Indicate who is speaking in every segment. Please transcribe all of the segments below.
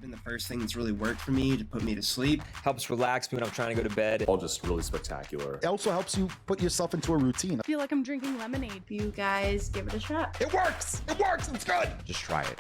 Speaker 1: been the first thing that's really worked for me to put me to sleep.
Speaker 2: Helps relax me when I'm trying to go to bed.
Speaker 3: All just really spectacular.
Speaker 4: It also helps you put yourself into a routine.
Speaker 5: I feel like I'm drinking lemonade.
Speaker 6: You guys give it a shot.
Speaker 4: It works! It works! It's good!
Speaker 2: Just try it.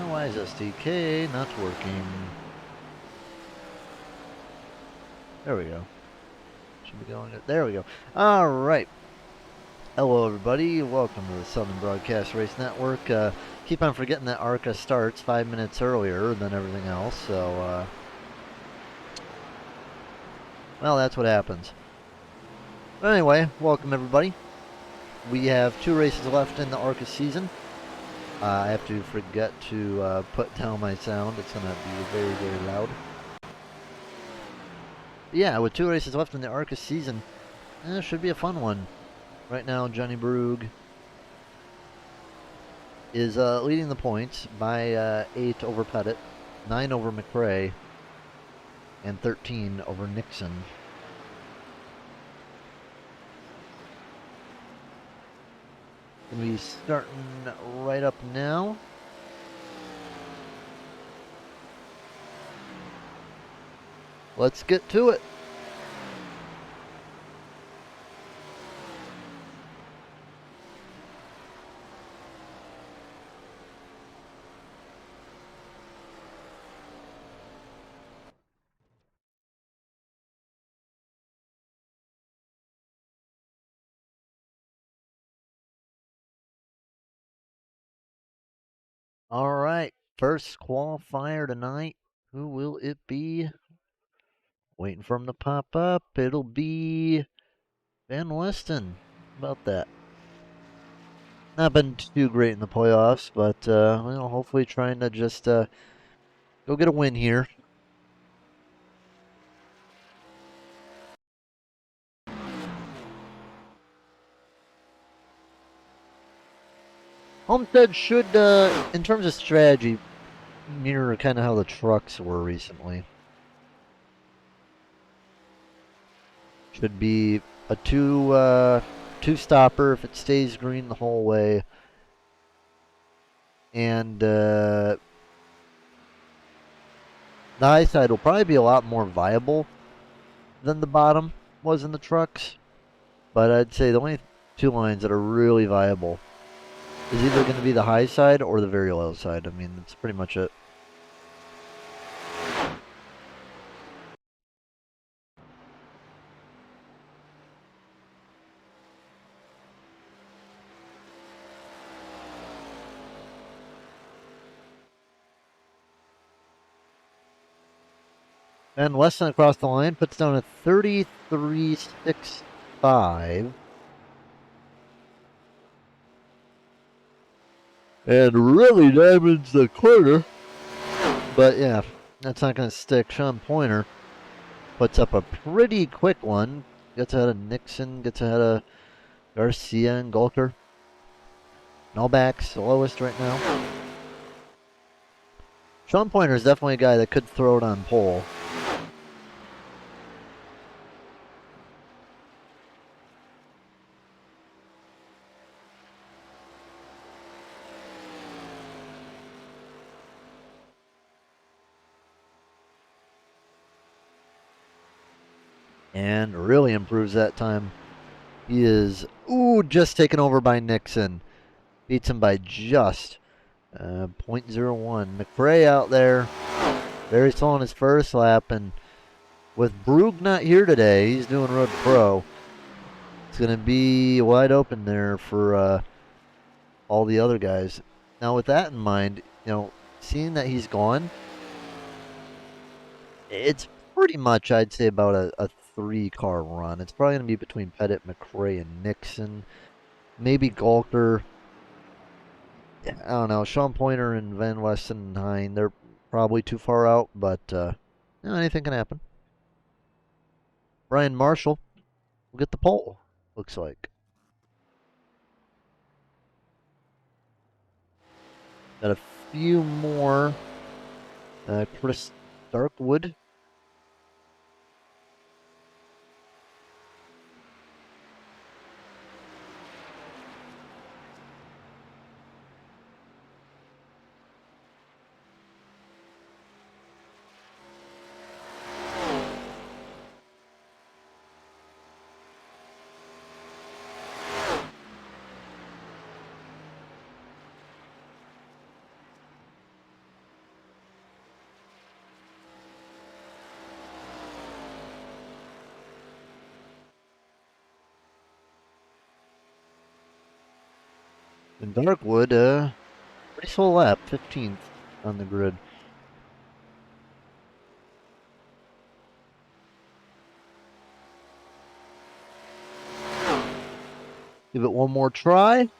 Speaker 7: Why is SDK not working? There we go. Should be going. There we go. All right. Hello, everybody. Welcome to the Southern Broadcast Race Network. Keep on forgetting that Arca starts 5 minutes earlier than everything else. So, well, that's what happens. But anyway, welcome everybody. We have 2 races left in the Arca season. I have to forget to put down my sound. It's going to be very, very loud. Yeah, with 2 races left in the Arca season, it should be a fun one. Right now, Johnny Brugge is leading the points by 8 over Pettit, 9 over McRae, and 13 over Nixon. Gonna be starting right up now. Let's get to it. All right, first qualifier tonight. Who will it be? Waiting for him to pop up. It'll be Van Weston. How about that? Not been too great in the playoffs, but well, hopefully trying to just go get a win here. Homestead should, in terms of strategy, mirror kind of how the trucks were recently. Should be a two stopper if it stays green the whole way, and the high side will probably be a lot more viable than the bottom was in the trucks. But I'd say the only 2 lines that are really viable is either going to be the high side or the very low side. I mean, that's pretty much it. Van Weston across the line puts down a 33.65. And really diamonds the corner. But yeah, that's not going to stick. Sean Pointer puts up a pretty quick one. Gets ahead of Nixon, gets ahead of Garcia and Gulker. Nullback's the lowest right now. Sean Pointer is definitely a guy that could throw it on pole. And really improves that time. He is, just taken over by Nixon. Beats him by just 0.01. McRae out there, very slow on his first lap, and with Brug not here today, he's doing Road Pro. It's going to be wide open there for all the other guys. Now, with that in mind, seeing that he's gone, it's pretty much, I'd say, about a 3-car run. It's probably going to be between Pettit, McRae, and Nixon. Maybe Gawker. I don't know. Sean Pointer and Van Westen and Hine, they're probably too far out, but anything can happen. Brian Marshall will get the pole, looks like. Got a few more. Chris Darkwood. And Darkwood, pretty slow lap, 15th on the grid. Give it one more try.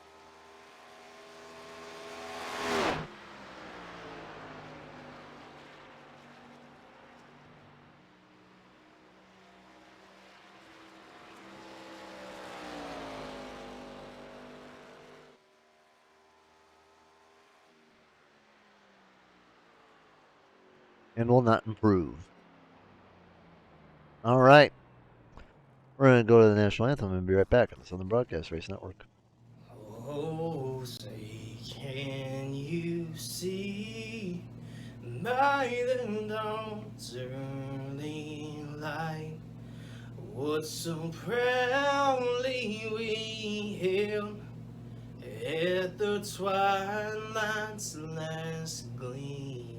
Speaker 7: And will not improve. All right. We're going to go to the national anthem and be right back on the Southern Broadcast Race Network.
Speaker 1: Oh, say, can you see by the dawn's early light what so proudly we hailed at the twilight's last gleaming,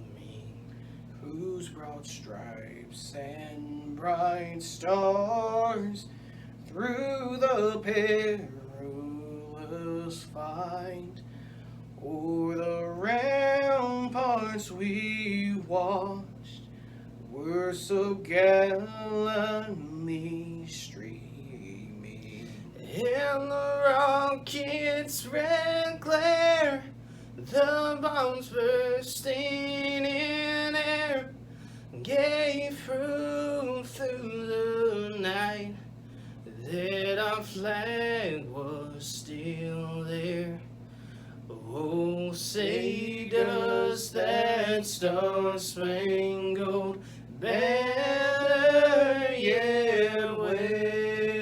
Speaker 1: whose broad stripes and bright stars through the perilous fight o'er the ramparts we watched were so gallantly streaming, and the rocket's red glare, the bombs bursting in air, gave proof through the night that our flag was still there. Oh, say does that star-spangled banner yet wave?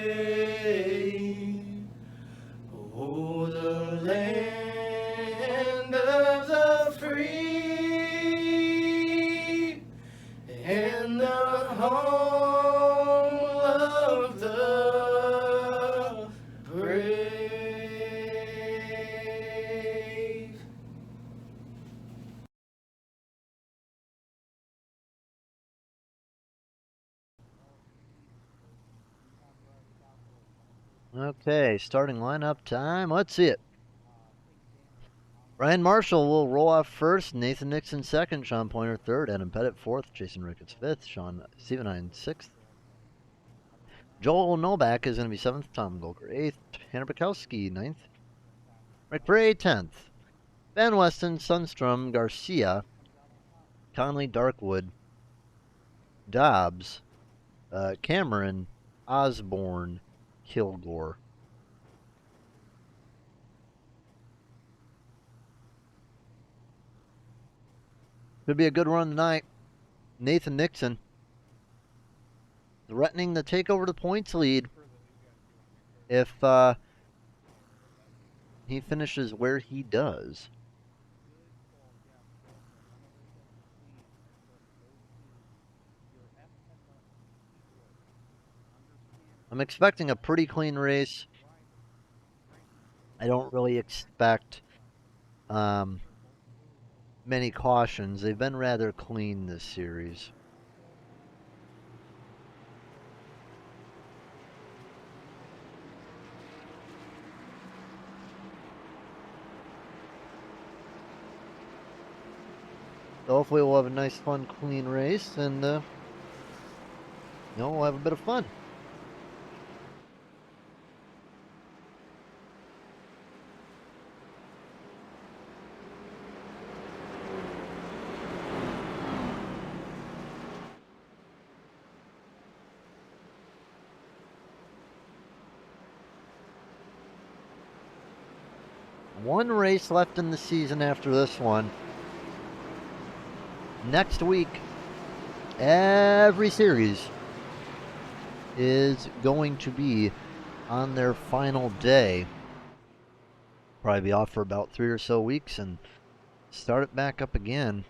Speaker 1: Oh, the land of the free and the home of the brave.
Speaker 7: Okay, starting lineup time. Let's see it. Brian Marshall will roll off first, Nathan Nixon second, Sean Pointer third, Adam Pettit fourth, Jason Ricketts fifth, Sean Stevenine sixth. Joel Novak is going to be seventh, Tom Golker eighth, Hannah Bukowski ninth, Rick Bray 10th, Van Westen, Sundstrom, Garcia, Conley, Darkwood, Dobbs, Cameron, Osborne, Kilgore. Could be a good run tonight. Nathan Nixon threatening to take over the points lead if he finishes where he does. I'm expecting a pretty clean race. I don't really expect many cautions. They've been rather clean this series. So hopefully we'll have a nice, fun, clean race, and we'll have a bit of fun. One race left in the season after this one. Next week, every series is going to be on their final day. Probably be off for about 3 or so weeks and start it back up again.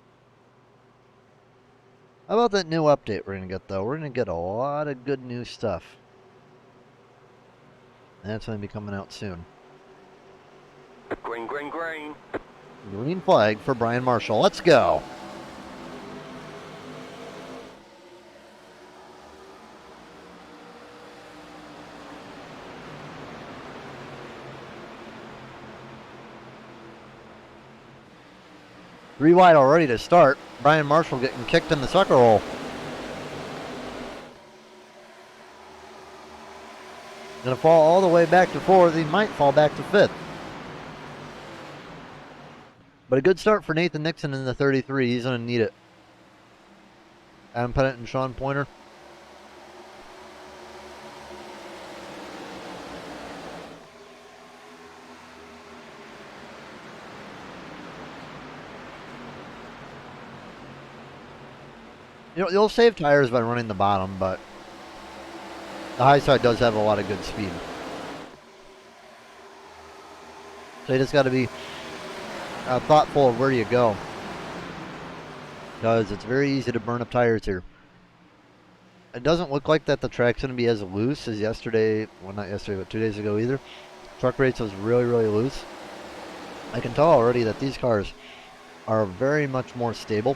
Speaker 7: How about that new update we're going to get, though? We're going to get a lot of good new stuff. And that's going to be coming out soon.
Speaker 3: Green, green, green.
Speaker 7: Green flag for Brian Marshall. Let's go. Three wide already to start. Brian Marshall getting kicked in the sucker hole. Gonna fall all the way back to fourth. He might fall back to fifth. But a good start for Nathan Nixon in the 33. He's gonna need it. Adam Pennant and Sean Pointer. You'll save tires by running the bottom, but the high side does have a lot of good speed. So you just got to be thoughtful of where you go, because it's very easy to burn up tires here. It doesn't look like that the track's going to be as loose as yesterday. Well, not yesterday, but 2 days ago either. Truck race was really, really loose. I can tell already that these cars are very much more stable.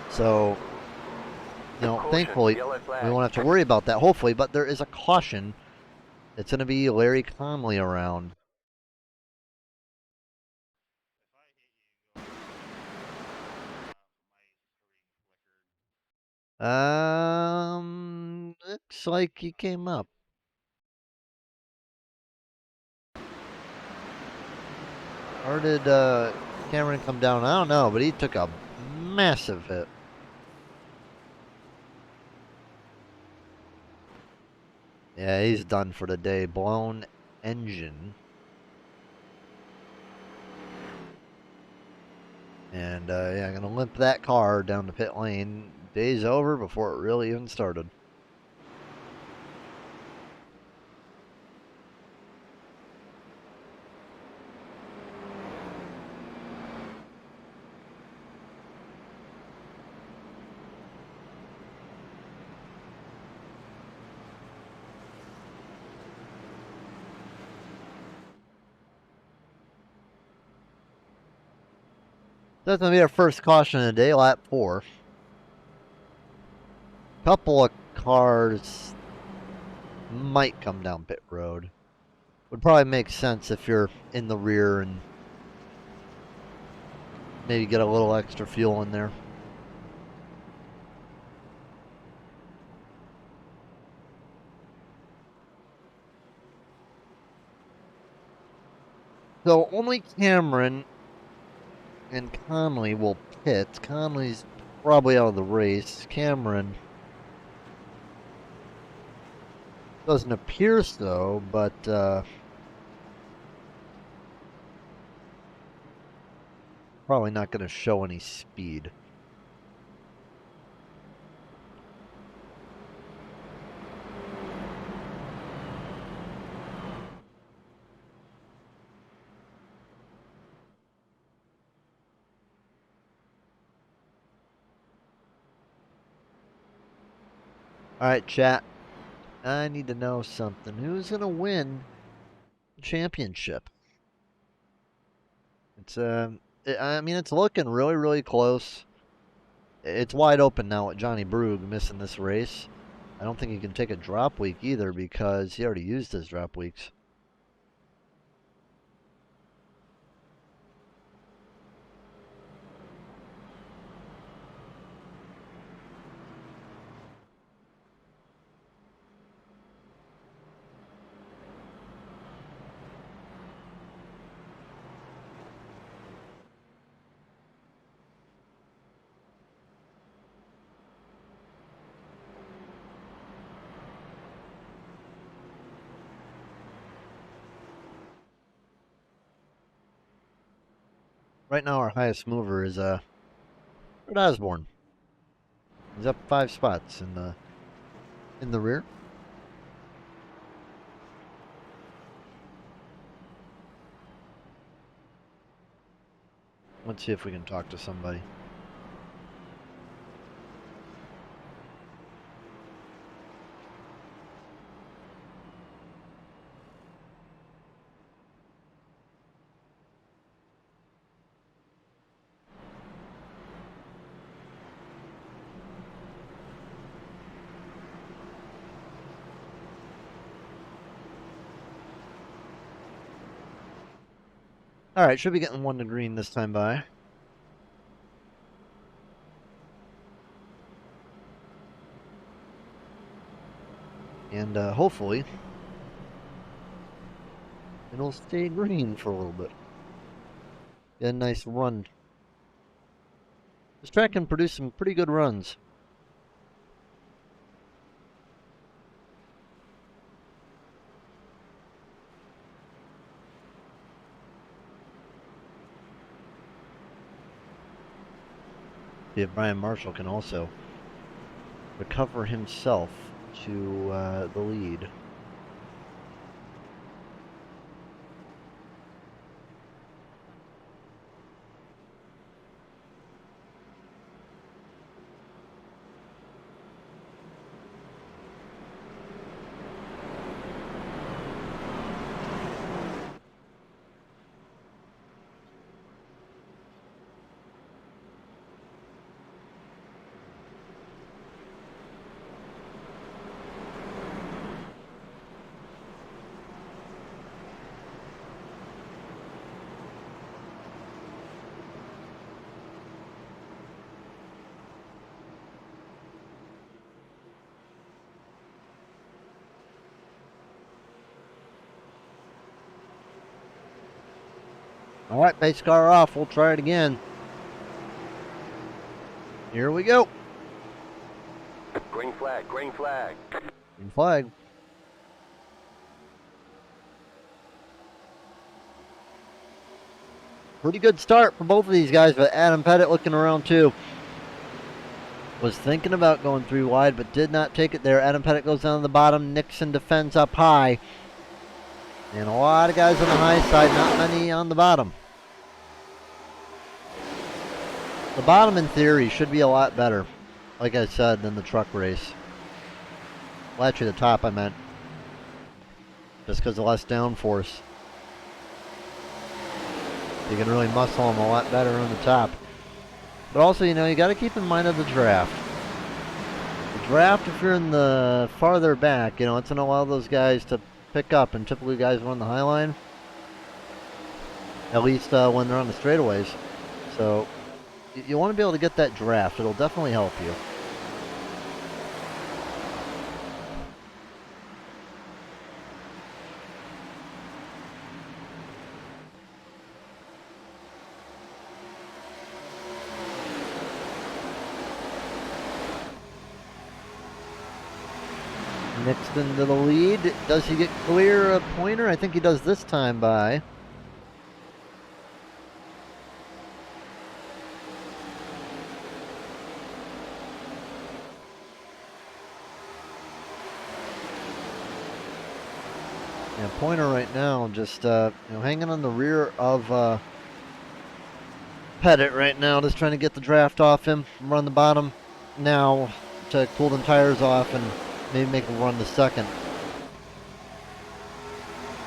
Speaker 7: So, thankfully, we won't have to worry about that, hopefully. But there is a caution. It's going to be Larry Conley around. Looks like he came up. Or did Cameron come down? I don't know, but he took a massive hit. Yeah, he's done for the day. Blown engine. And yeah, gonna limp that car down the pit lane. Day's over before it really even started. That's going to be our first caution of the day, lap 4. Couple of cars might come down pit road. Would probably make sense if you're in the rear and maybe get a little extra fuel in there. So only Cameron and Conley will pit. Conley's probably out of the race. Cameron doesn't appear so, but probably not going to show any speed. All right, chat. I need to know something. Who's going to win championship. It's I mean, it's looking really, really close. It's wide open now with Johnny Brugge missing this race. I don't think he can take a drop week either because he already used his drop weeks. Right now, our highest mover is Fred Osborne. He's up 5 spots in the rear. Let's see if we can talk to somebody. All right, should be getting 1 to green this time by. And hopefully, it'll stay green for a little bit. Get a nice run. This track can produce some pretty good runs. See if Brian Marshall can also recover himself to the lead. All right, pace car off. We'll try it again. Here we go.
Speaker 3: Green flag, green flag.
Speaker 7: Green flag. Pretty good start for both of these guys, but Adam Pettit looking around too. Was thinking about going 3 wide, but did not take it there. Adam Pettit goes down to the bottom. Nixon defends up high. And a lot of guys on the high side, not many on the bottom. The bottom, in theory, should be a lot better, like I said, than the truck race. Well, actually, the top, I meant. Just because of less downforce. You can really muscle them a lot better on the top. But also, you know, you got to keep in mind of the draft. The draft, if you're in the farther back, you know, it's going to allow those guys to pick up, and typically guys run the high line, at least when they're on the straightaways. So you want to be able to get that draft. It'll definitely help you. Next into the lead. Does he get clear a pointer? I think he does this time by. Yeah, Pointer right now just you know, hanging on the rear of Pettit right now, just trying to get the draft off him, run the bottom now to cool them tires off and maybe make a run to second.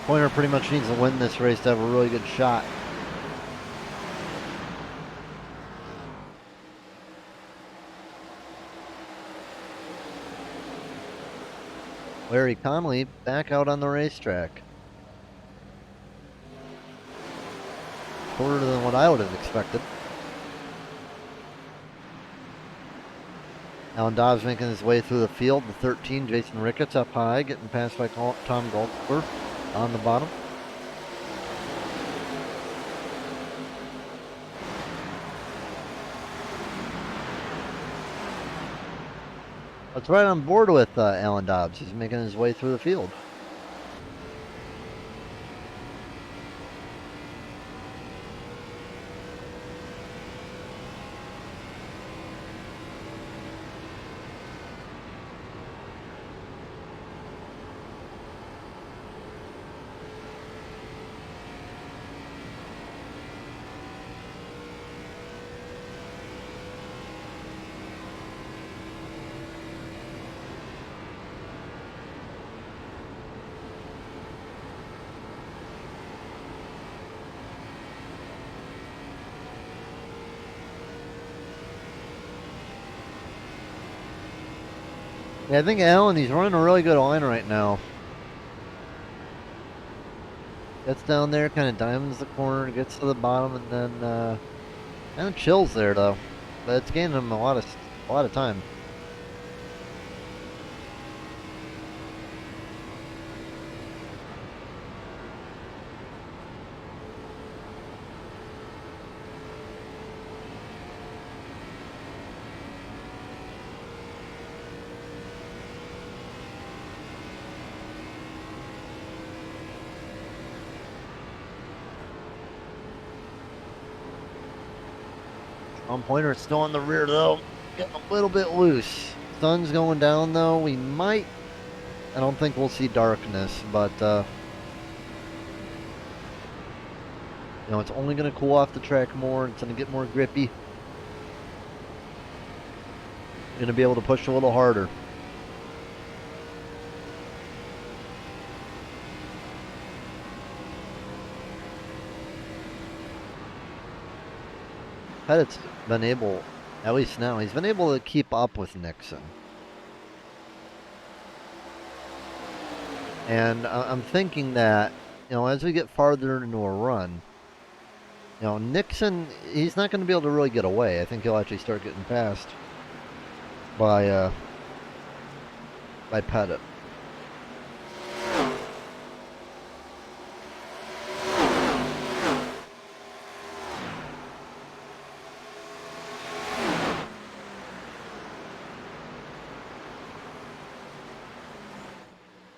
Speaker 7: Pointer pretty much needs to win this race to have a really good shot. Larry Conley back out on the racetrack. Shorter than what I would have expected. Alan Dobbs making his way through the field. The 13, Jason Ricketts up high, getting passed by Tom Goldberg on the bottom. That's right on board with Alan Dobbs. He's making his way through the field. Yeah, I think Alan, he's running a really good line right now. Gets down there, kind of diamonds the corner, gets to the bottom, and then kind of chills there though. But it's gaining him a lot of time. Pointer still in the rear though, getting a little bit loose. Sun's going down though. We might, I don't think we'll see darkness, but you know, it's only going to cool off the track more. It's going to get more grippy. Going to be able to push a little harder. Pettit's been able, at least now, he's been able to keep up with Nixon. And I'm thinking that, you know, as we get farther into a run, you know, Nixon, he's not going to be able to really get away. I think he'll actually start getting passed by Pettit.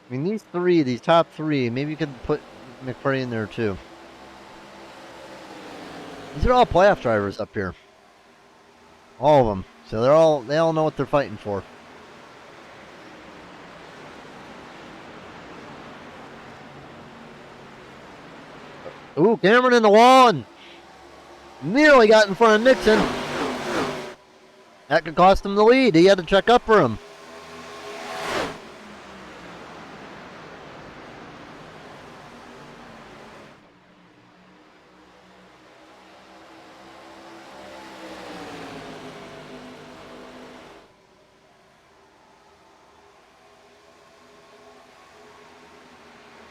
Speaker 7: I mean, these top three, maybe you could put McFarty in there too. These are all playoff drivers up here. All of them. So they all know what they're fighting for. Ooh, Cameron in the wall and nearly got in front of Nixon. That could cost him the lead. He had to check up for him.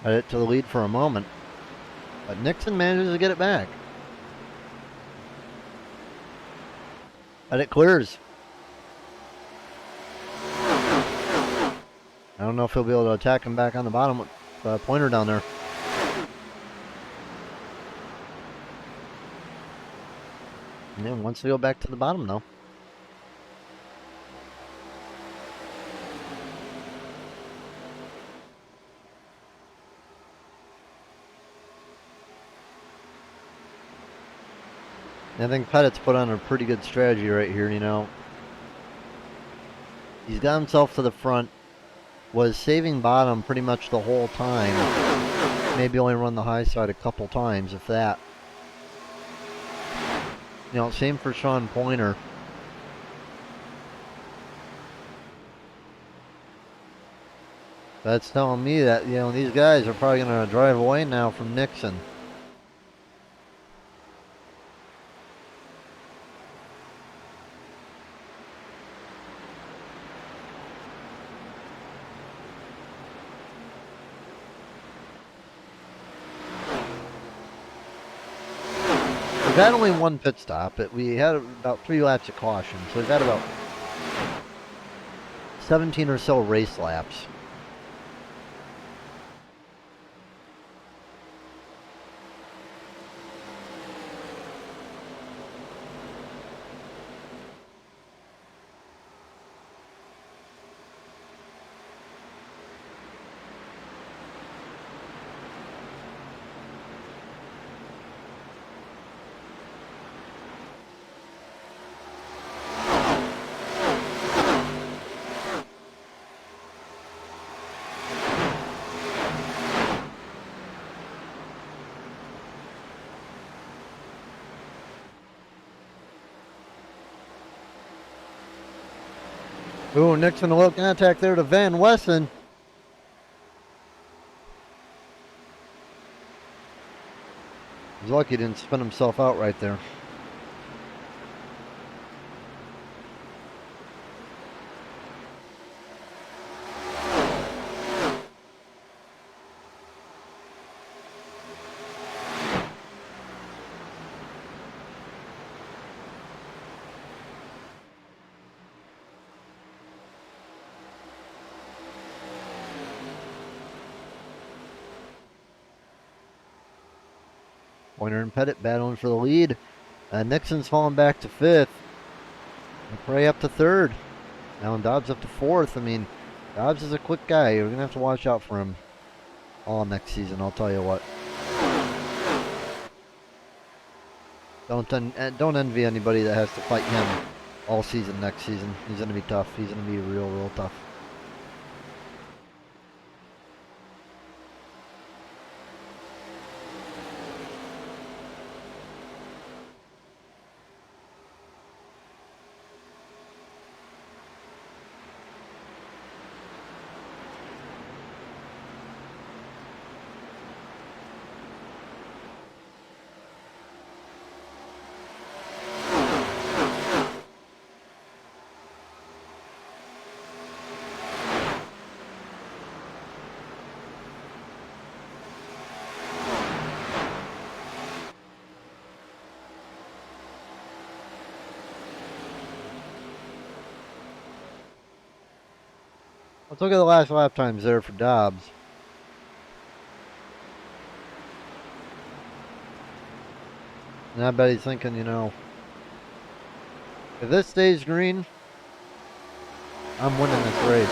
Speaker 7: Had it to the lead for a moment, but Nixon manages to get it back. And it clears. I don't know if he'll be able to attack him back on the bottom with Pointer down there. And then wants to go back to the bottom though. I think Pettit's put on a pretty good strategy right here, you know. He's got himself to the front, was saving bottom pretty much the whole time. Maybe only run the high side a couple times, if that. You know, same for Sean Pointer. That's telling me that, you know, these guys are probably going to drive away now from Nixon. We've had only one pit stop, but we had about 3 laps of caution, so we've had about 17 or so race laps. Ooh, Nixon a little contact there to Van Wesson. He's lucky he didn't spin himself out right there. Pointer and Pettit battling for the lead. Nixon's falling back to 5th. McRae up to 3rd. Alan Dobbs up to 4th. I mean, Dobbs is a quick guy. We're going to have to watch out for him all next season, I'll tell you what. Don't envy anybody that has to fight him all season next season. He's going to be tough. He's going to be real tough. Let's look at the last lap times there for Dobbs. And I bet he's thinking, you know, if this stays green, I'm winning this race.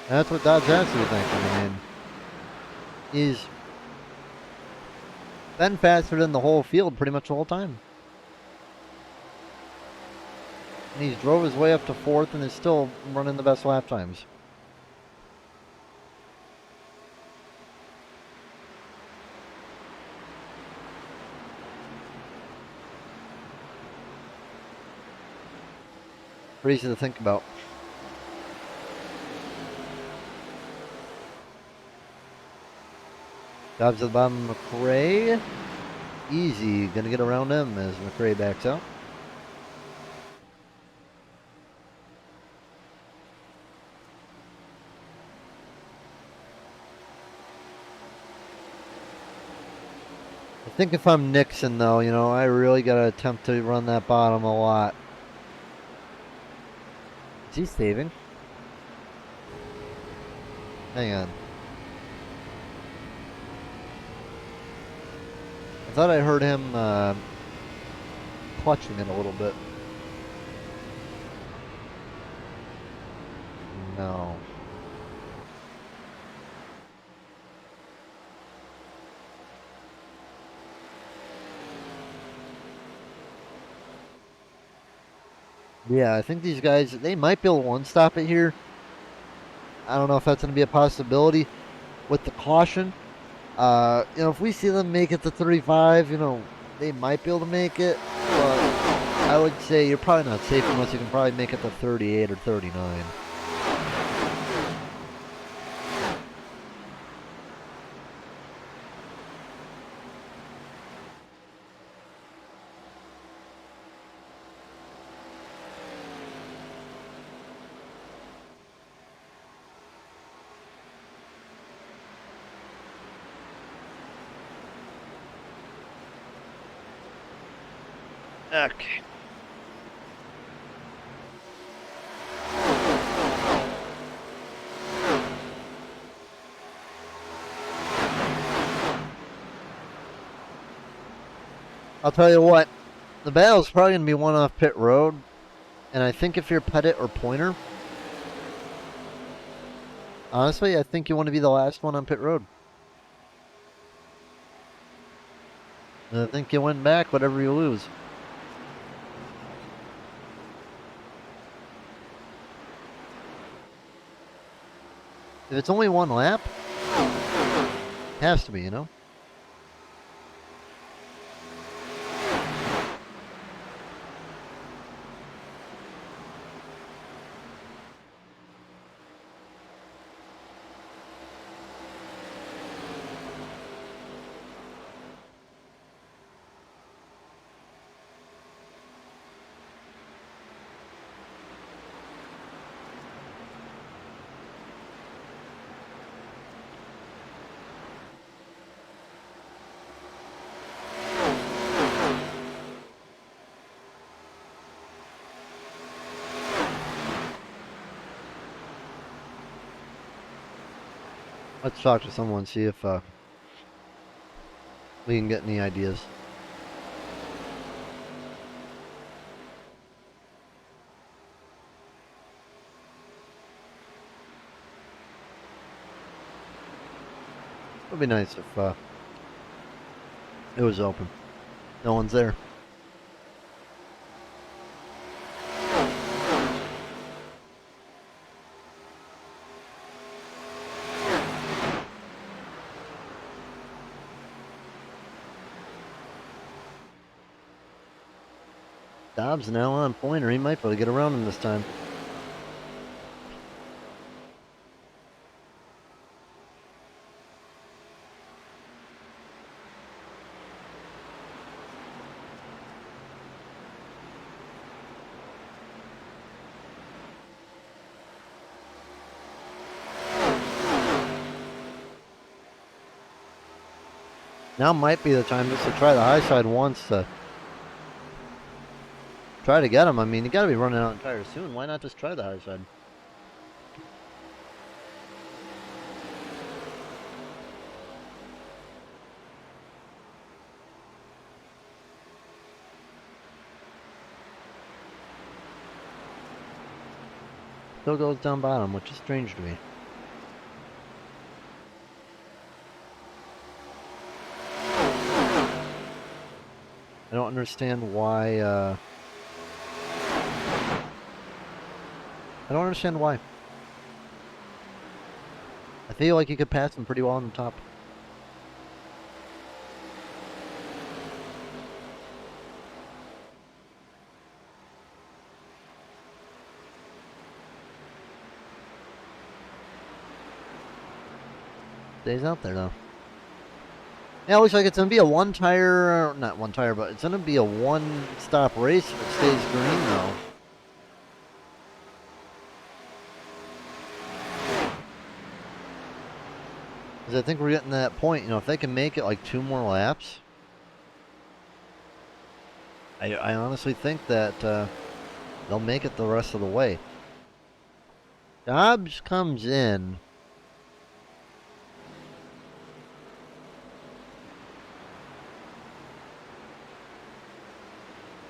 Speaker 7: And that's what Dobbs has to be thinking. I mean, he's been faster than the whole field pretty much the whole time. And he's drove his way up to 4th and is still running the best lap times. Pretty easy to think about. Dobbs at the bottom of McRae. Easy. Gonna get around him as McRae backs out. I think if I'm Nixon, though, you know, I really got to attempt to run that bottom a lot. Is he saving? Hang on. I thought I heard him clutching it a little bit. No. Yeah, I think these guys, they might be able to one-stop it here. I don't know if that's going to be a possibility with the caution. You know, if we see them make it to 35, you know, they might be able to make it. But I I would say you're probably not safe unless you can probably make it to 38 or 39. Okay. I'll tell you what, the battle's probably going to be one off pit road, and I think if you're Pettit or Pointer, honestly, I think you want to be the last one on pit road. And I think you win back whatever you lose. If it's only one lap, it has to be, you know? Let's talk to someone, see if we can get any ideas. It would be nice if it was open. No one's there. Dobbs now on Pointer. He might be able to get around him this time. Now might be the time just to try the high side once to try to get him. I mean, you got to be running out of tires soon. Why not just try the high side? Still goes down bottom, which is strange to me. I don't understand why, I don't understand why. I feel like you could pass him pretty well on the top. Stays out there, though. Yeah, it looks like it's going to be a one-tire, not one tire, but it's going to be a one-stop race if it stays green, though. Because I think we're getting to that point, you know, if they can make it like 2 more laps, I honestly think that they'll make it the rest of the way. Dobbs comes in.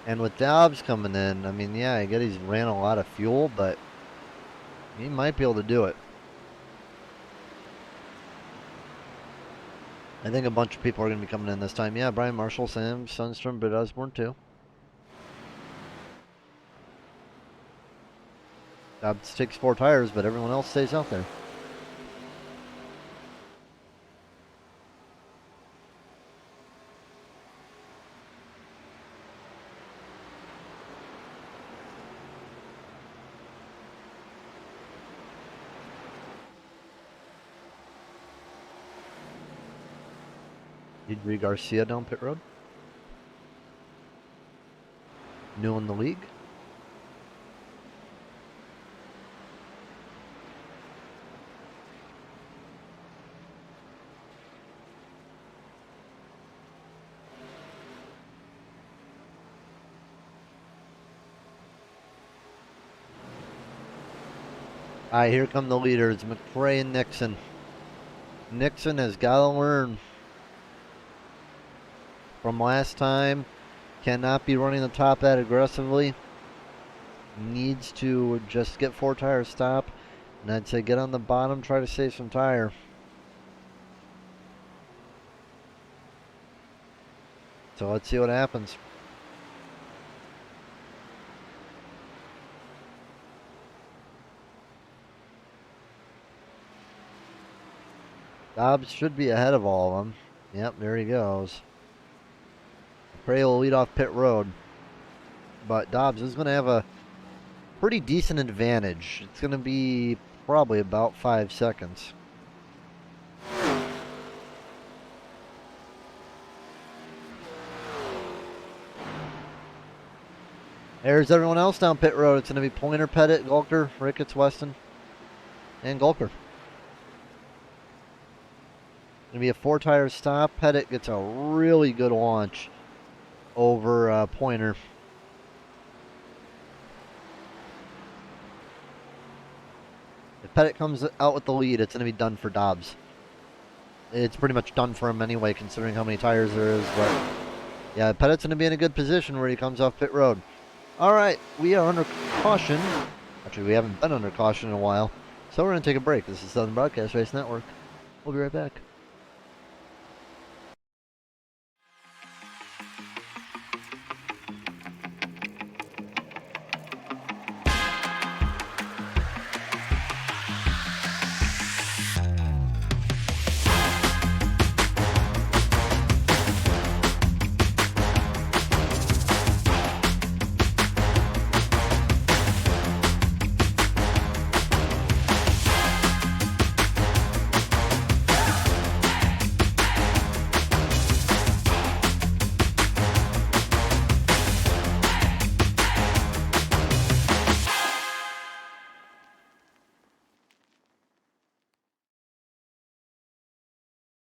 Speaker 7: And with Dobbs coming in, I mean, yeah, I get he's ran a lot of fuel, but he might be able to do it. I think a bunch of people are going to be coming in this time. Yeah, Brian Marshall, Sam Sundstrom, but Osborne too. Dobbs takes 4 tires, but everyone else stays out there. Adri Garcia down pit road. New in the league. All right, here come the leaders, McRae and Nixon. Nixon has got to learn from last time. Cannot be running the top that aggressively. Needs to just get 4 tires stop. And I'd say get on the bottom, try to save some tire. So let's see what happens. Dobbs should be ahead of all of them. Yep, there he goes. Prey will lead off pit road. But Dobbs is going to have a pretty decent advantage. It's going to be probably about 5 seconds. There's everyone else down pit road. It's going to be Pointer, Pettit, Gulker, Ricketts, Weston, and Gulker. Going to be a 4-tire stop. Pettit gets a really good launch over Pointer. If Pettit comes out with the lead, it's going to be done for Dobbs. It's pretty much done for him anyway, considering how many tires there is. But yeah, Pettit's going to be in a good position where he comes off pit road. All right, we are under caution. Actually, we haven't been under caution in a while. So we're going to take a break. This is Southern Broadcast Race Network. We'll be right back.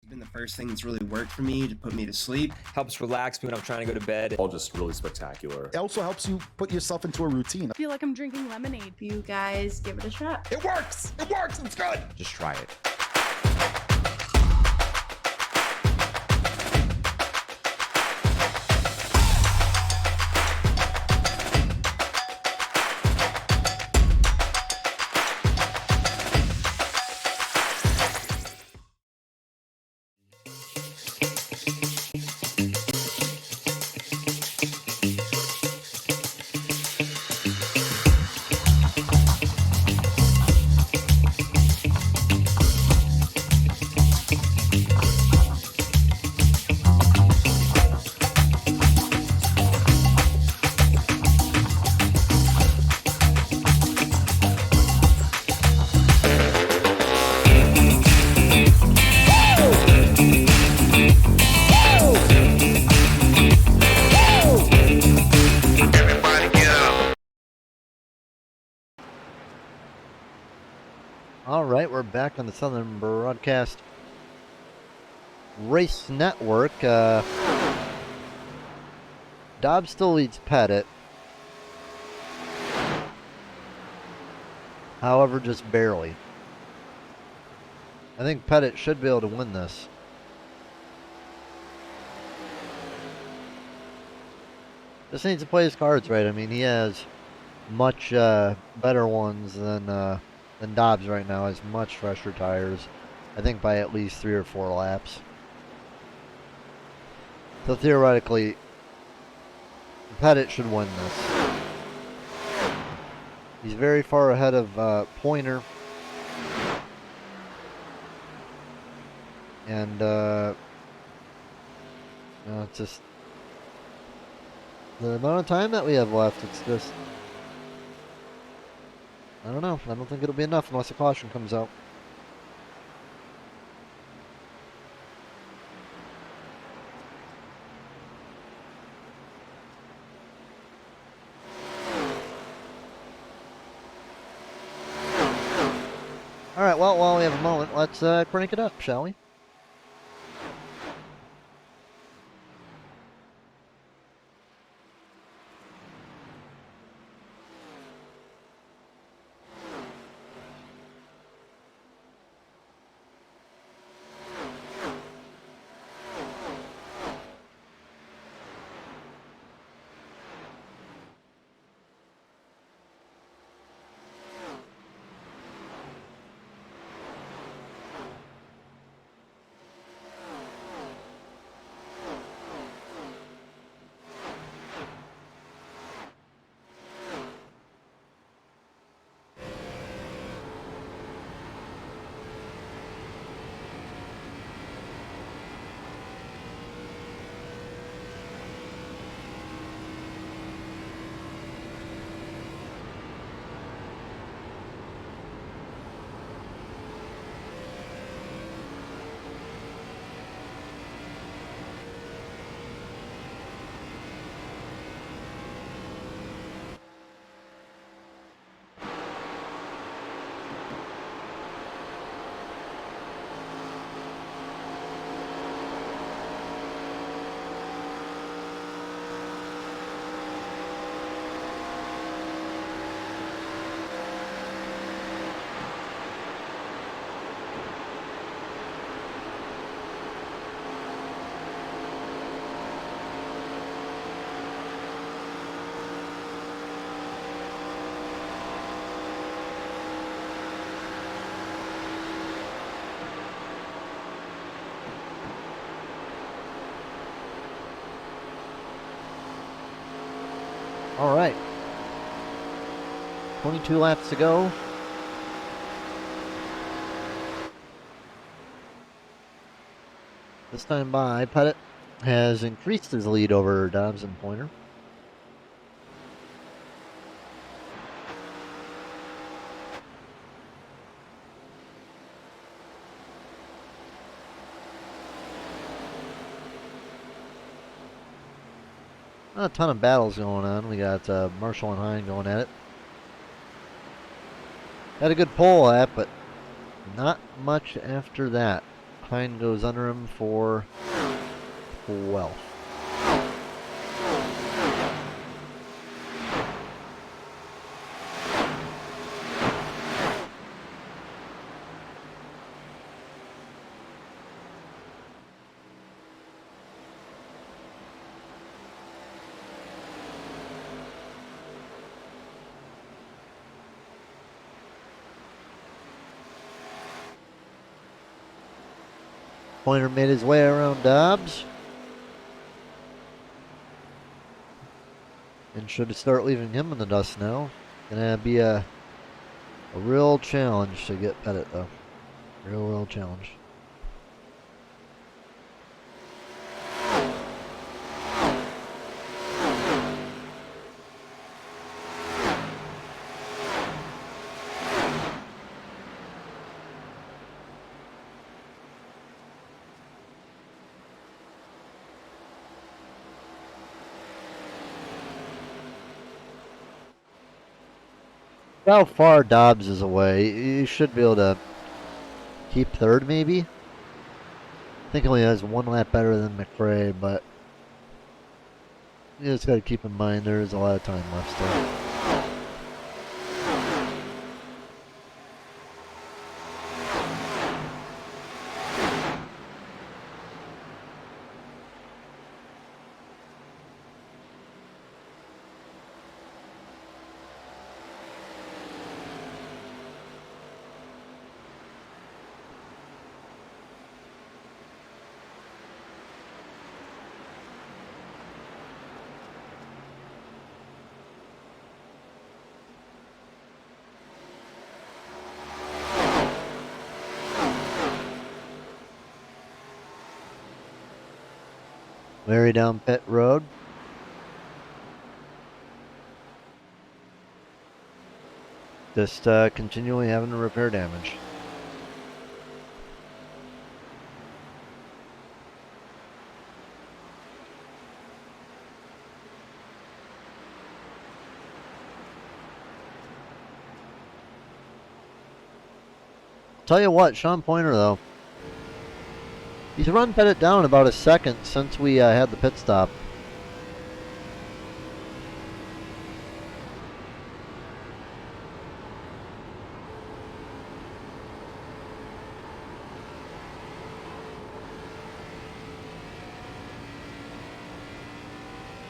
Speaker 1: Been the first thing that's really worked for me to put me to sleep.
Speaker 2: Helps relax me when I'm trying to go to bed.
Speaker 5: All just really spectacular.
Speaker 4: It also helps you put yourself into a routine.
Speaker 6: I feel like I'm drinking lemonade. You guys give it a shot.
Speaker 4: It works! It works! It's good!
Speaker 5: Just try it.
Speaker 7: All right, we're back on the Southern Broadcast Race Network. Dobbs still leads Pettit. However, just barely. I think Pettit should be able to win this. Just needs to play his cards right. I mean, he has much better ones than Dobbs right now. Has much fresher tires. I think by at least 3 or 4 laps. So theoretically, Pettit should win this. He's very far ahead of Pointer. And it's just the amount of time that we have left. It's just, I don't know. I don't think it'll be enough unless a caution comes out. All right, well, while we have a moment, let's crank it up, shall we? All right. 22 laps to go. This time by, Pettit has increased his lead over Dobbs and Pointer. Not a ton of battles going on. We got Marshall and Hine going at it. Had a good pole lap, but not much after that. Hine goes under him for 12th. Pointer made his way around Dobbs. And should start leaving him in the dust now. Gonna be a real challenge to get Pettit though. Real challenge. How far Dobbs is away, you should be able to keep third maybe. I think he only has one lap better than McRae, but you just got to keep in mind there's a lot of time left still. Larry down pit road. Just continually having to repair damage. tell you what, Sean Pointer, though, he's run Pettit down about a second since we had the pit stop.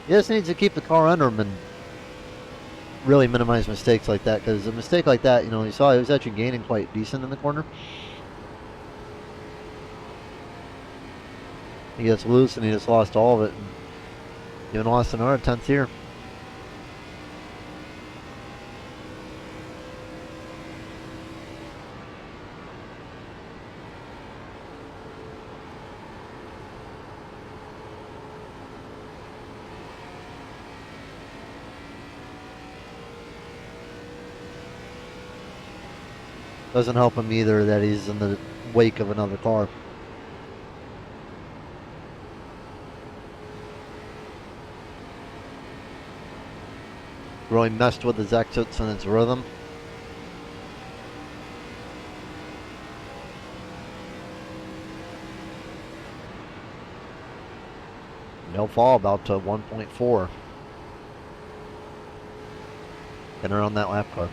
Speaker 7: He just needs to keep the car under him and really minimize mistakes like that, because a mistake like that, you know, you saw he was actually gaining quite decent in the corner. He gets loose and he just lost all of it. And even lost another 10th here. Doesn't help him either that he's in the wake of another car. Really messed with his exits and its rhythm. No fall, about to 1.4. Getting around that lap car.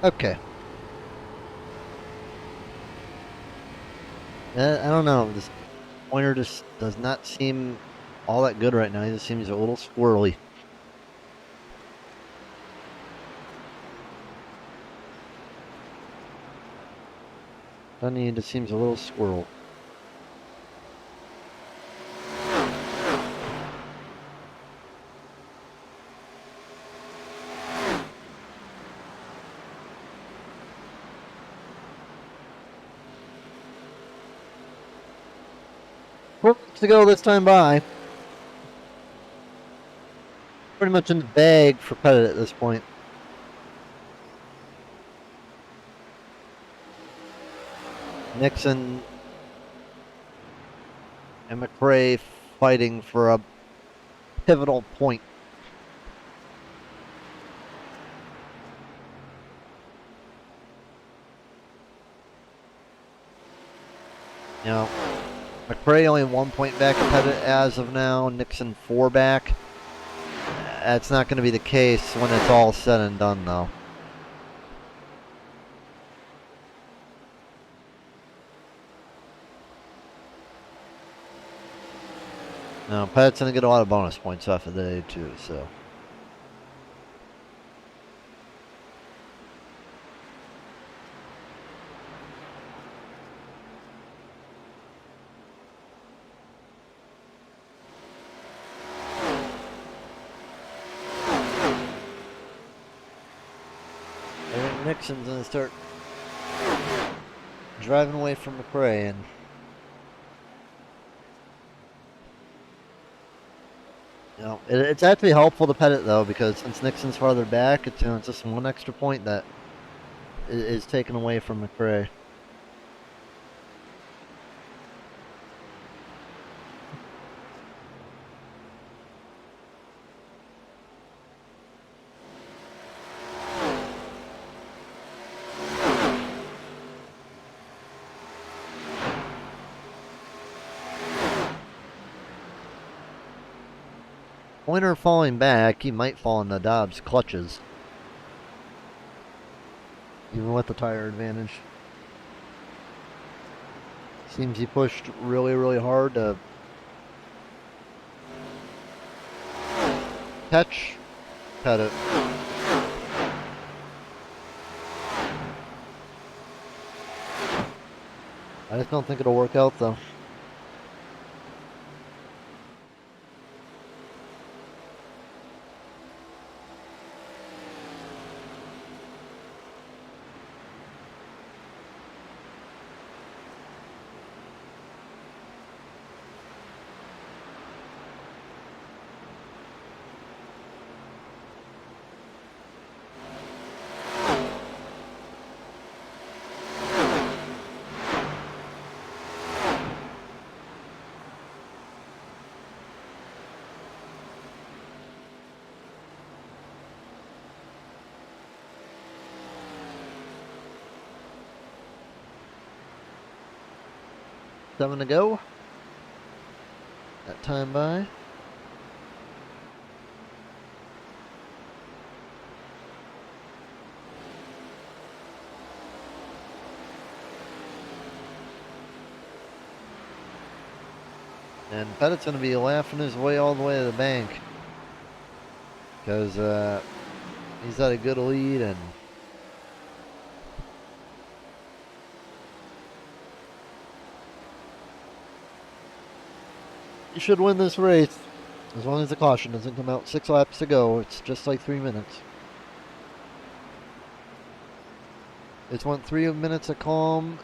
Speaker 7: Okay. I don't know. This Pointer just does not seem all that good right now. He just seems a little squirrely. Doesn't he? Just seems a little squirrel. To go this time by. Pretty much in the bag for Pettit at this point. Nixon and McRae fighting for a pivotal point. You know, McRae only 1 point back of Pettit as of now. Nixon 4 back. That's not going to be the case when it's all said and done, though. Now, Pettit's going to get a lot of bonus points off of the day, too, so. Nixon's going to start driving away from McRae, and you know, it's actually helpful to Pettit though, because since Nixon's farther back, it's, you know, it's just one extra point that is taken away from McRae. Pointer falling back, he might fall into Dobbs' clutches. Even with the tire advantage. Seems he pushed really, really hard to catch Pettit. I just don't think it'll work out though. 7 to go. That time by. And Pettit's going to be laughing his way all the way to the bank. Because he's at a good lead and he should win this race. As long as the caution doesn't come out 6 laps to go. It's just like 3 minutes. It's 3 minutes of calm.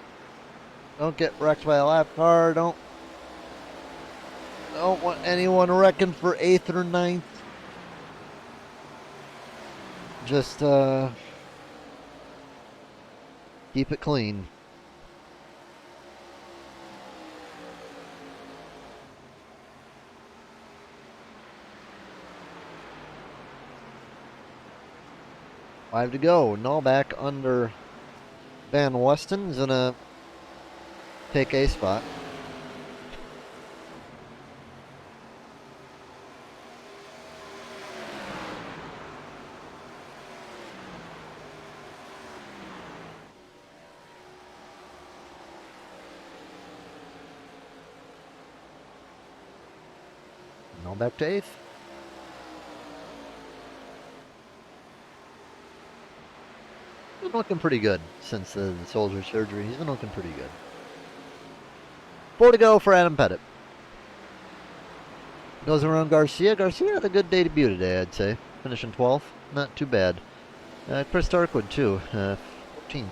Speaker 7: Don't get wrecked by a lap car. Don't want anyone wrecking for 8th or 9th. Just keep it clean. Five to go. Nullback under Van Weston's gonna take a spot. Nullback to 8th. Been looking pretty good since the shoulder surgery. He's been looking pretty good. 4 to go for Adam Pettit. Goes around Garcia. Garcia had a good debut today, I'd say. Finishing 12th. Not too bad. Chris Darkwood, too. 14th.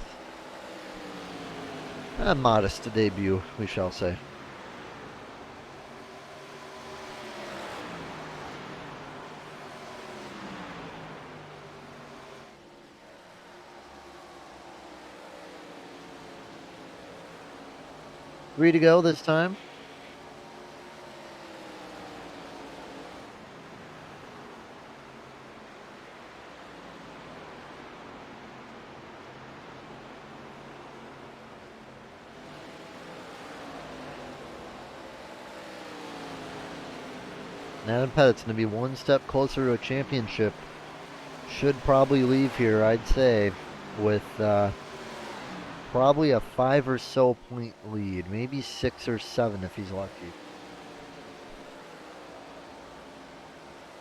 Speaker 7: A modest debut, we shall say. Three to go this time. Adam Pettit's going to be one step closer to a championship. Should probably leave here, I'd say, with probably a 5 or so point lead. Maybe 6 or 7 if he's lucky.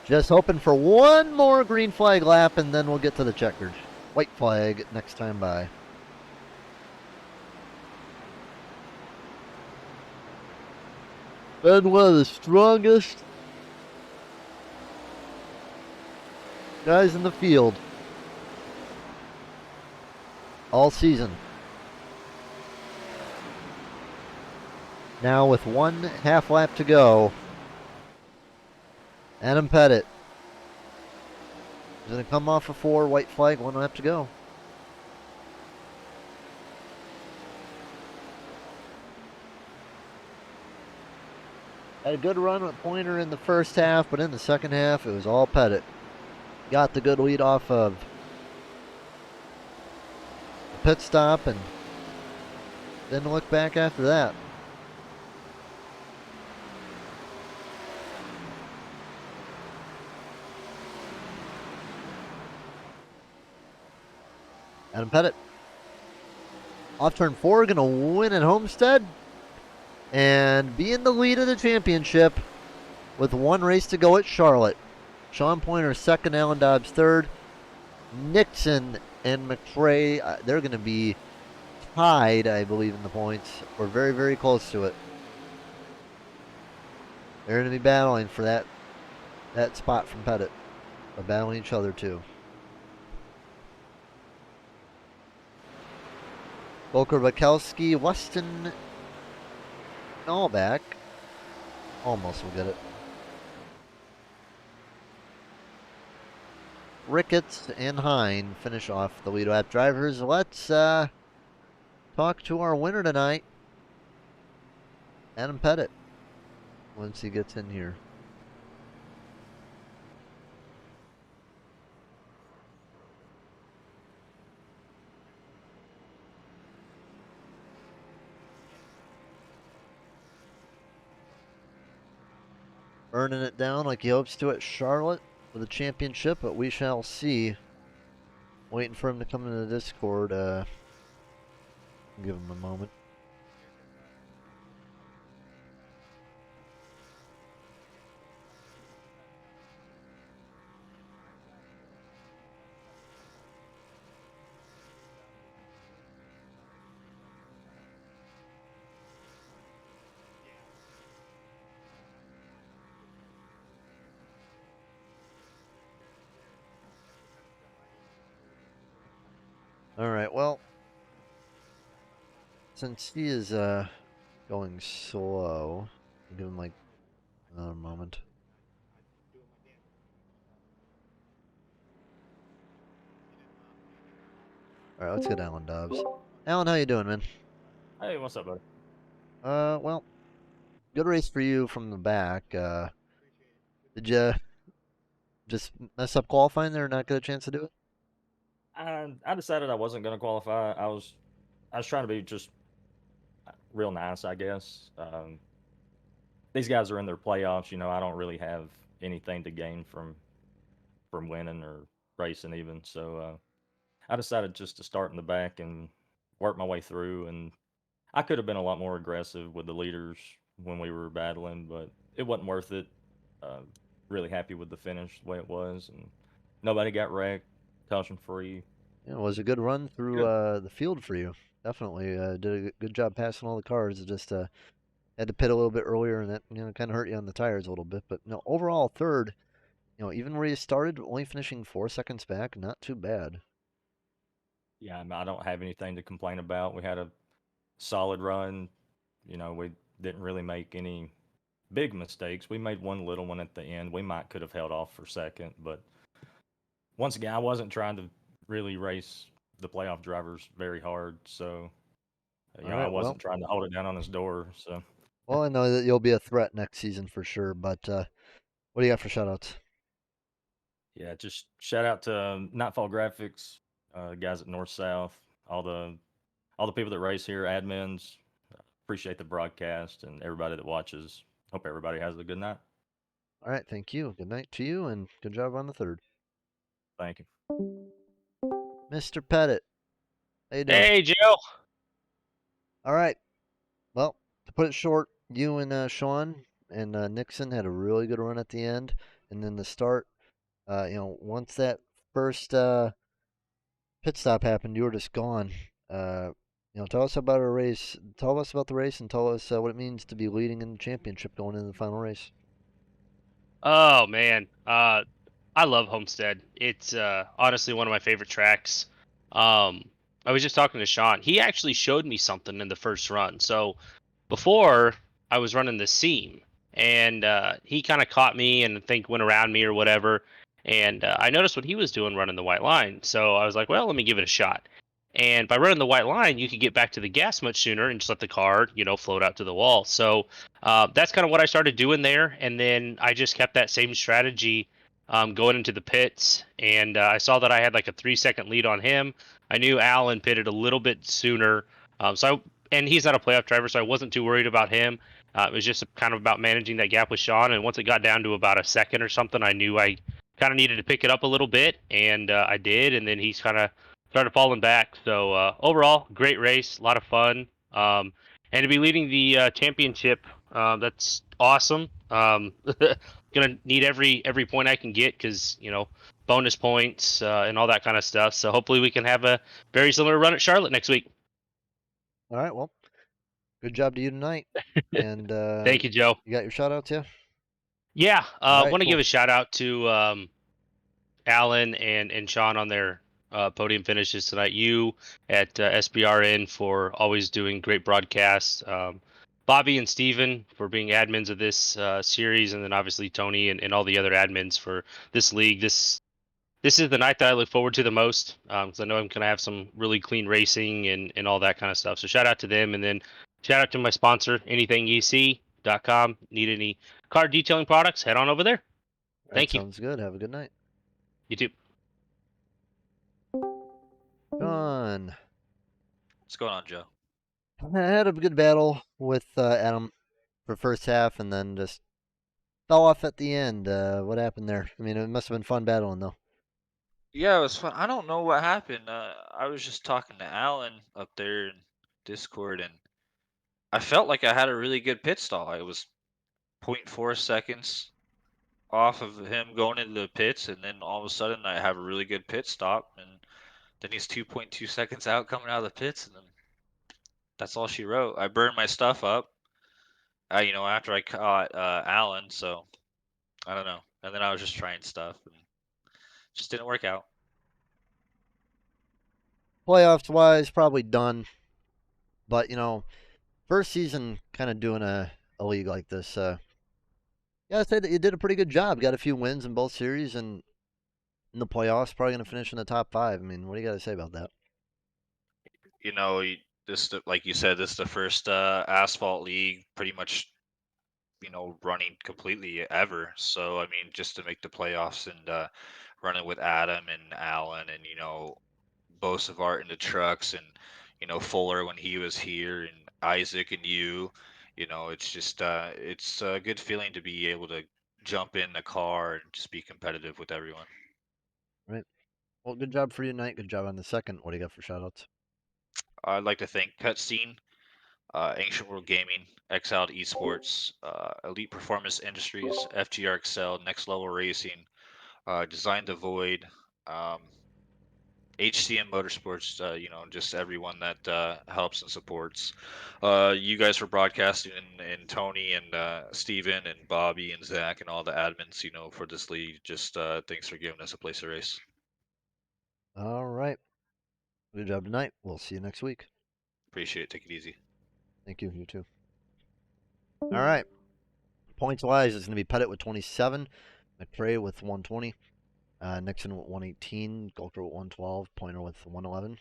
Speaker 7: Just hoping for one more green flag lap and then we'll get to the checkered. White flag next time by. Been one of the strongest guys in the field all season. Now with 1/2 lap to go, Adam Pettit is going to come off a 4, white flag, 1 lap to go. Had a good run with Pointer in the first half, but in the second half it was all Pettit. Got the good lead off of the pit stop and didn't look back after that. Adam Pettit off turn 4, going to win at Homestead and be in the lead of the championship with 1 race to go at Charlotte. Sean Pointer second, Alan Dobbs third. Nixon and McRae, they're going to be tied, I believe, in the points. We're very, very close to it. They're going to be battling for that spot from Pettit. They're battling each other too. Volker Bukowski, Weston, all back. Almost will get it. Ricketts and Hine finish off the lead lap drivers. Let's talk to our winner tonight, Adam Pettit, once he gets in here. earning it down like he hopes to at Charlotte for the championship, but we shall see. Waiting for him to come into the Discord. Give him a moment. Alright, well, since he is going slow, I'll give him like another moment. Alright, let's get Alan Dobbs. Alan, how you doing, man?
Speaker 5: Hey, what's up, buddy?
Speaker 7: Well, good race for you from the back. Did you just mess up qualifying there and not get a chance to do it?
Speaker 5: I decided I wasn't going to qualify. I was trying to be just real nice, I guess. These guys are in their playoffs. You know, I don't really have anything to gain from winning or racing even. So I decided just to start in the back and work my way through. And I could have been a lot more aggressive with the leaders when we were battling, but it wasn't worth it. Uh, really happy with the finish the way it was, and nobody got wrecked, caution free.
Speaker 7: Yeah, it was a good run through the field for you. Definitely did a good job passing all the cars. Just had to pit a little bit earlier, and that kind of hurt you on the tires a little bit. But no, overall third. Even where you started, only finishing 4 seconds back, not too bad.
Speaker 5: Yeah, I don't have anything to complain about. We had a solid run. You know, we didn't really make any big mistakes. We made one little one at the end. We might could have held off for second, but once again, I wasn't trying to really race the playoff drivers very hard, so
Speaker 7: All
Speaker 5: I
Speaker 7: right, well,
Speaker 5: wasn't trying to hold it down on his door. So,
Speaker 7: well, I know that you'll be a threat next season for sure. But what do you got for shoutouts?
Speaker 5: yeah, just shout out to Nightfall Graphics, guys at North South, all the people that race here, admins. Appreciate the broadcast and everybody that watches. Hope everybody has a good night.
Speaker 7: All right, thank you. Good night to you, and good job on the third.
Speaker 5: Thank you.
Speaker 7: Mr. Pettit, how you doing?
Speaker 8: Hey, Joe.
Speaker 7: All right. Well, to put it short, you and Sean and Nixon had a really good run at the end, and then the start. Once that first pit stop happened, you were just gone. Tell us about our race. Tell us about the race, and tell us what it means to be leading in the championship going into the final race.
Speaker 8: Oh man, I love Homestead. It's honestly one of my favorite tracks. I was just talking to Sean. He actually showed me something in the first run. So before I was running the seam, and he kind of caught me and I think went around me or whatever. And I noticed what he was doing running the white line. So I was like, well, let me give it a shot. And by running the white line, you could get back to the gas much sooner and just let the car, float out to the wall. So that's kind of what I started doing there. And then I just kept that same strategy going into the pits. And I saw that I had like a 3 second lead on him. I knew Alan pitted a little bit sooner. And he's not a playoff driver, so I wasn't too worried about him. It was just kind of about managing that gap with Sean. And once it got down to about a second or something, I knew I kind of needed to pick it up a little bit. And I did. And then he's kind of started falling back. So overall, great race, a lot of fun, and to be leading the championship, that's awesome. Gonna need every point I can get because bonus points and all that kind of stuff. So hopefully we can have a very similar run at Charlotte next week.
Speaker 7: All right, well, good job to you tonight. And
Speaker 8: Thank you, Joe.
Speaker 7: you got your shout outs, yeah?
Speaker 8: Yeah,
Speaker 7: All right,
Speaker 8: want to
Speaker 7: cool.
Speaker 8: give a shout out to Alan and Sean on their podium finishes tonight. You at SBRN for always doing great broadcasts. Bobby and Steven for being admins of this series, and then obviously Tony and all the other admins for this league. This is the night that I look forward to the most because I know I'm going to have some really clean racing and all that kind of stuff. So shout out to them, and then shout out to my sponsor, anythingec.com. Need any car detailing products? Head on over there.
Speaker 7: All right,
Speaker 8: Thank you.
Speaker 7: sounds good. Have a good night.
Speaker 8: You too.
Speaker 7: John.
Speaker 9: What's going on, Joe?
Speaker 7: I had a good battle with Adam for first half, and then just fell off at the end. What happened there? I mean, it must have been fun battling though.
Speaker 9: Yeah, it was fun. I don't know what happened. I was just talking to Alan up there in Discord, and I felt like I had a really good pit stall. I was zero point 0.4 seconds off of him going into the pits, and then all of a sudden I have a really good pit stop, and then he's 2.2 seconds out coming out of the pits, and then that's all she wrote. I burned my stuff up, after I caught Alan, so I don't know. And then I was just trying stuff, and just didn't work out.
Speaker 7: Playoffs wise, probably done. But first season, kind of doing a league like this. Yeah, I said that you did a pretty good job. Got a few wins in both series, and in the playoffs, probably going to finish in the top 5. I mean, what do you got to say about that?
Speaker 9: Like you said, this is the first asphalt league, pretty much, running completely ever. So I mean, just to make the playoffs and running with Adam and Alan and Bosevart in the trucks and Fuller when he was here and Isaac and you, it's just it's a good feeling to be able to jump in the car and just be competitive with everyone.
Speaker 7: Right. Well, good job for you tonight. Good job on the second. What do you got for shoutouts?
Speaker 9: I'd like to thank Cutscene, Ancient World Gaming, Exiled Esports, Elite Performance Industries, FGR Excel, Next Level Racing, Design the Void, HCM Motorsports, just everyone that helps and supports. You guys for broadcasting, and Tony and Steven and Bobby and Zach and all the admins, for this league. Just thanks for giving us a place to race.
Speaker 7: All right. Good job tonight. We'll see you next week.
Speaker 9: Appreciate it. Take it easy.
Speaker 7: Thank you. You too. All right. Points wise, it's going to be Pettit with 27, McRae with 120, Nixon with 118, Gulker with 112, Pointer with 111.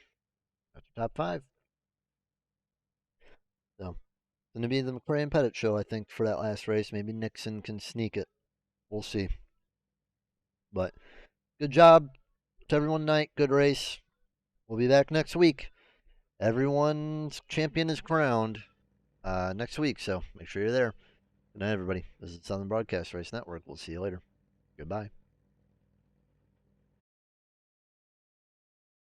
Speaker 7: That's your top 5. So, it's going to be the McRae and Pettit show, I think, for that last race. Maybe Nixon can sneak it. We'll see. But good job to everyone tonight. Good race. We'll be back next week. Everyone's champion is crowned next week, so make sure you're there. Good night, everybody. This is Southern Broadcast Race Network. We'll see you later. Goodbye.